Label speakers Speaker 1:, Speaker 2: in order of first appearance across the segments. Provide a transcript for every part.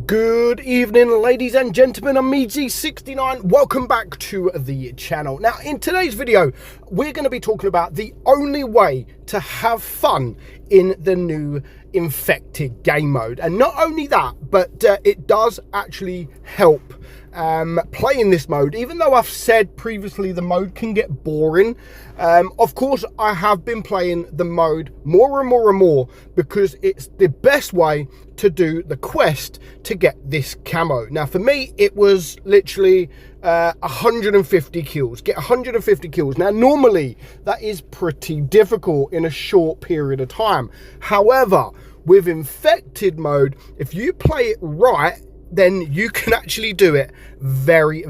Speaker 1: Good evening, ladies and gentlemen. I'm meadsyreplays. Welcome back to the channel. Now, in today's video, we're going to be talking about the only way to have fun in the new infected game mode. And not only that, but it does actually help playing this mode. Even though I've said previously the mode can get boring, of course I have been playing the mode more and more and more because it's the best way to do the quest to get this camo. Now for me it was literally 150 kills, get 150 kills. Now normally that is pretty difficult in a short period of time. However, with infected mode, if you play it right, then you can actually do it very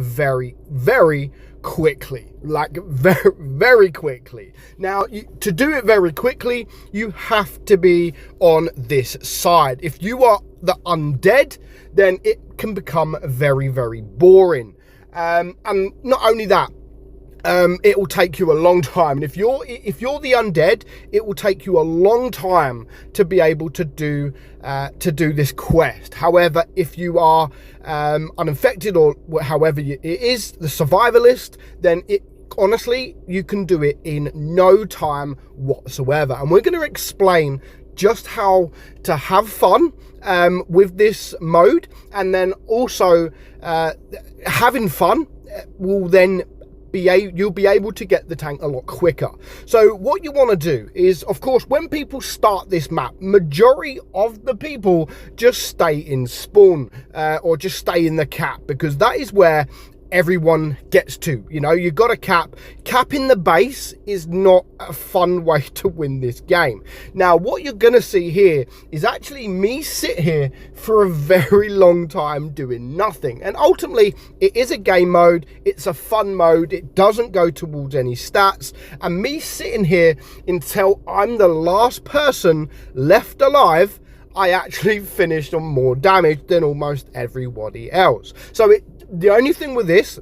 Speaker 1: quickly, like very quickly. Now, to do it very quickly, you have to be on this side. If you are the undead, then it can become very boring. And not only that, it will take you a long time. And if you're the undead, it will take you a long time to be able to do this quest. However, if you are uninfected, or however it is, the survivalist, then honestly you can do it in no time whatsoever. And we're going to explain just how to have fun with this mode, and then also having fun will then you'll be able to get the tank a lot quicker. So what you want to do is, of course, when people start this map, majority of the people just stay in spawn or just stay in the cap, because that is where everyone gets to. You know, you got a capping the base is not a fun way to win this game. Now what you're gonna see here is actually me sit here for a very long time doing nothing, and ultimately it is a game mode, it's a fun mode, it doesn't go towards any stats, and me sitting here until I'm the last person left alive, I actually finished on more damage than almost everybody else. So the only thing with this,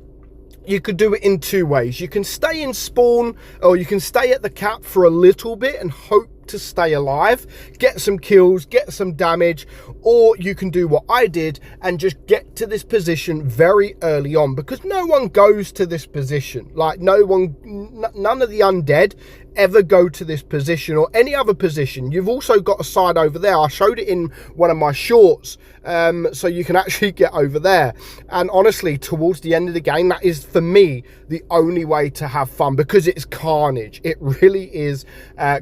Speaker 1: you could do it in two ways. You can stay in spawn, or you can stay at the cap for a little bit and hope to stay alive, get some kills, get some damage, or you can do what I did and just get to this position very early on, because no one goes to this position. Like none of the undead ever go to this position or any other position. You've also got a side over there. I showed it in one of my shorts, so you can actually get over there. And honestly, towards the end of the game, that is for me the only way to have fun, because it's carnage. It really is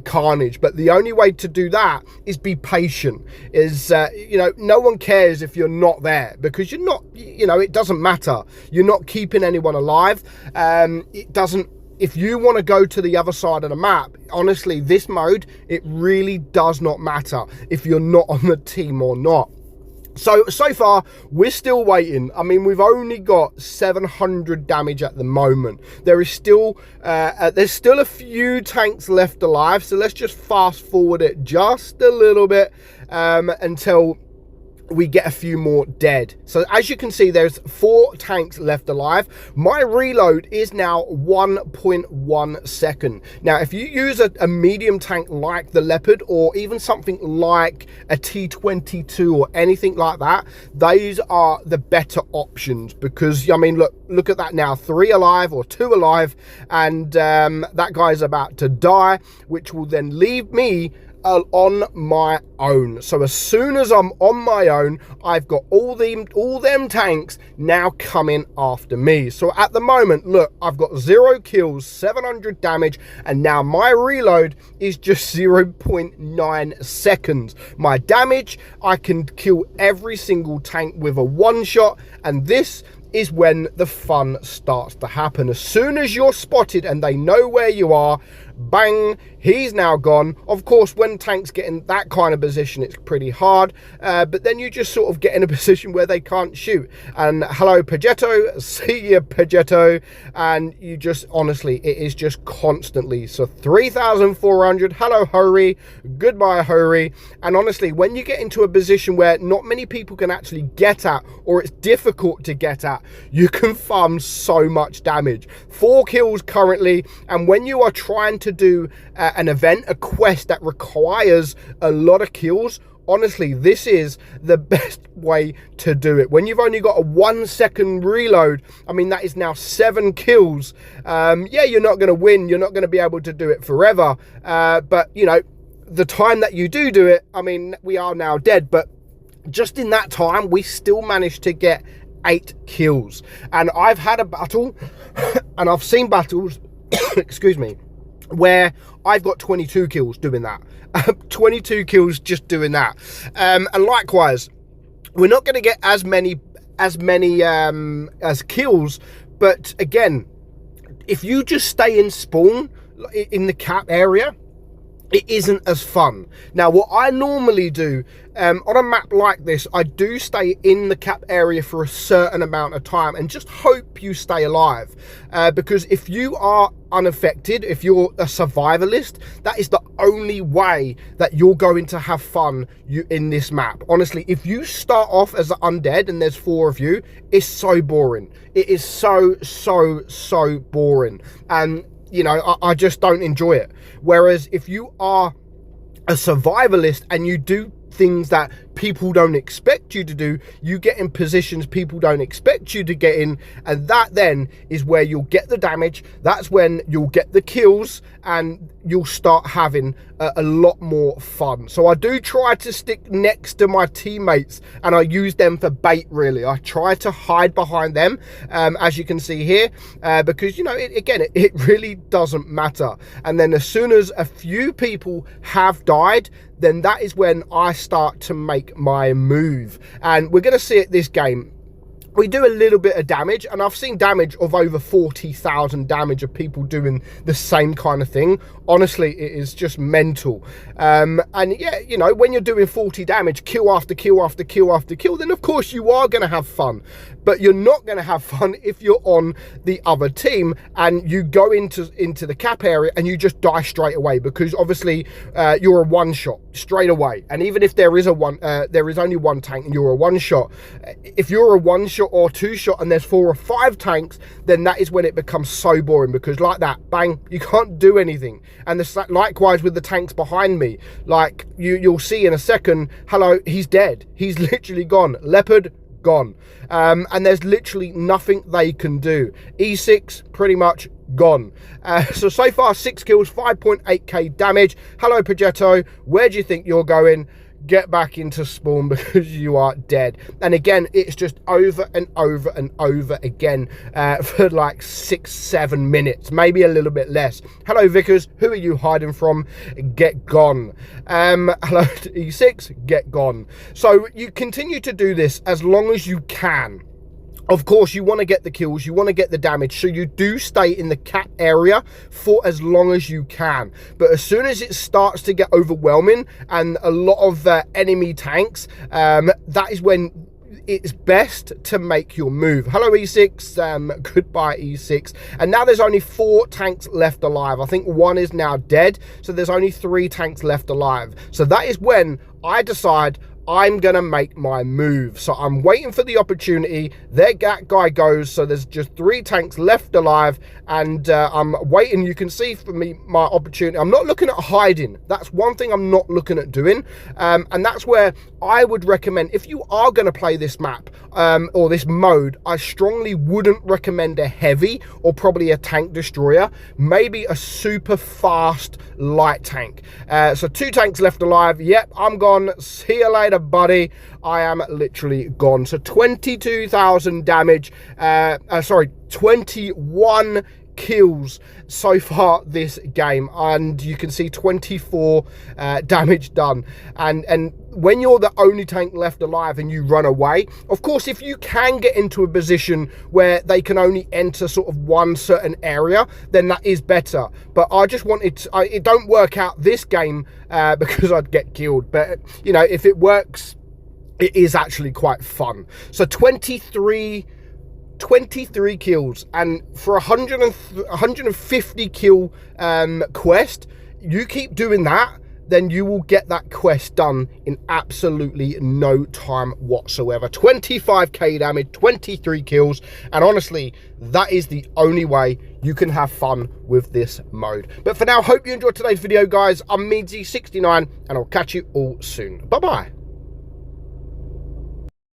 Speaker 1: carnage. But the only way to do that is be patient. You know, no one cares if you're not there, because you're not, you know, it doesn't matter. You're not keeping anyone alive. It doesn't. If you want to go to the other side of the map, honestly, this mode, it really does not matter if you're not on the team or not. So far, we're still waiting. I mean, we've only got 700 damage at the moment. There's still a few tanks left alive. So let's just fast forward it just a little bit until we get a few more dead. So as you can see, there's 4 tanks left alive. My reload is now 1.1 second. Now if you use a medium tank like the Leopard, or even something like a T22 or anything like that, those are the better options, because I mean, look at that now, 3 alive or 2 alive, and that guy's about to die, which will then leave me on my own. So as soon as I'm on my own, I've got all them tanks now coming after me. So at the moment, look, I've got 0 kills, 700 damage, and now my reload is just 0.9 seconds. My damage, I can kill every single tank with a one shot, and this is when the fun starts to happen. As soon as you're spotted and they know where you are, bang, he's now gone. Of course, when tanks get in that kind of position, it's pretty hard, but then you just sort of get in a position where they can't shoot. And hello, Pagetto, see you, Pagetto. And you just, honestly, it is just constantly. So 3,400, hello, Hurry, goodbye, Hurry. And honestly, when you get into a position where not many people can actually get at, or it's difficult to get at, you can farm so much damage. 4 kills currently, and when you are trying to do an event, a quest that requires a lot of kills, honestly, this is the best way to do it. When you've only got a 1 second reload, I mean, that is now 7 kills. Yeah, you're not going to win. You're not going to be able to do it forever. But, you know, the time that you do it, I mean, we are now dead. But just in that time, we still managed to get 8 kills. And I've had a battle, and I've seen battles, excuse me, where I've got 22 kills doing that. 22 kills just doing that. And likewise, we're not going to get as many as kills, but again, if you just stay in spawn in the cap area, it isn't as fun. Now, what I normally do on a map like this, I do stay in the cap area for a certain amount of time and just hope you stay alive. Because if you are unaffected, if you're a survivalist, that is the only way that you're going to have fun in this map. Honestly, if you start off as an undead and there's 4 of you, it's so boring. It is so boring. And you know, I just don't enjoy it. Whereas if you are a survivalist and you do things that people don't expect you to do, you get in positions people don't expect you to get in, and that then is where you'll get the damage. That's when you'll get the kills, and you'll start having a lot more fun. So I do try to stick next to my teammates, and I use them for bait, really. I try to hide behind them, as you can see here, because, you know, it really doesn't matter. And then as soon as a few people have died, then that is when I start to make my move. And we're going to see it this game. We do a little bit of damage, and I've seen damage of over 40,000 damage of people doing the same kind of thing. Honestly, it is just mental. And yeah, you know, when you're doing 40 damage, kill after kill after kill after kill, then of course you are going to have fun. But you're not going to have fun if you're on the other team and you go into the cap area and you just die straight away, because obviously you're a one shot straight away. And even if there is only one tank and you're a one shot, if you're a one shot or 2 shot and there's 4 or 5 tanks, then that is when it becomes so boring, because like that, bang, you can't do anything. And likewise with the tanks behind me, like you'll see in a second, hello, he's dead, he's literally gone. Leopard gone. And there's literally nothing they can do. E6 pretty much gone. So far 6 kills, 5.8k damage. Hello Progetto, where do you think you're going? Get back into spawn, because you are dead. And again, it's just over and over and over again for like 6-7 minutes, maybe a little bit less. Hello Vickers, who are you hiding from? Get gone. Hello E6, get gone. So you continue to do this as long as you can. Of course, you want to get the kills, you want to get the damage, so you do stay in the cap area for as long as you can. But as soon as it starts to get overwhelming and a lot of enemy tanks, that is when it's best to make your move. Hello E6, goodbye E6. And now there's only 4 tanks left alive. I think 1 is now dead, so there's only 3 tanks left alive. So that is when I decide I'm going to make my move. So I'm waiting for the opportunity. There that guy goes. So there's just 3 tanks left alive, and I'm waiting. You can see for me my opportunity. I'm not looking at hiding. That's one thing I'm not looking at doing. And that's where I would recommend, if you are going to play this map or this mode, I strongly wouldn't recommend a heavy or probably a tank destroyer. Maybe a super fast light tank. So 2 tanks left alive. Yep, I'm gone. See you later, buddy. I am literally gone. So 22,000 damage. 21 kills so far this game, and you can see 24 damage done. And when you're the only tank left alive and you run away, of course, if you can get into a position where they can only enter sort of one certain area, then that is better. But I just wanted to, it don't work out this game because I'd get killed. But you know, if it works, it is actually quite fun. So 23 kills, and for 150 kill quest, you keep doing that, then you will get that quest done in absolutely no time whatsoever. 25k damage, 23 kills, and honestly, that is the only way you can have fun with this mode. But for now, hope you enjoyed today's video, guys. I'm meadsy69, and I'll catch you all soon. Bye-bye.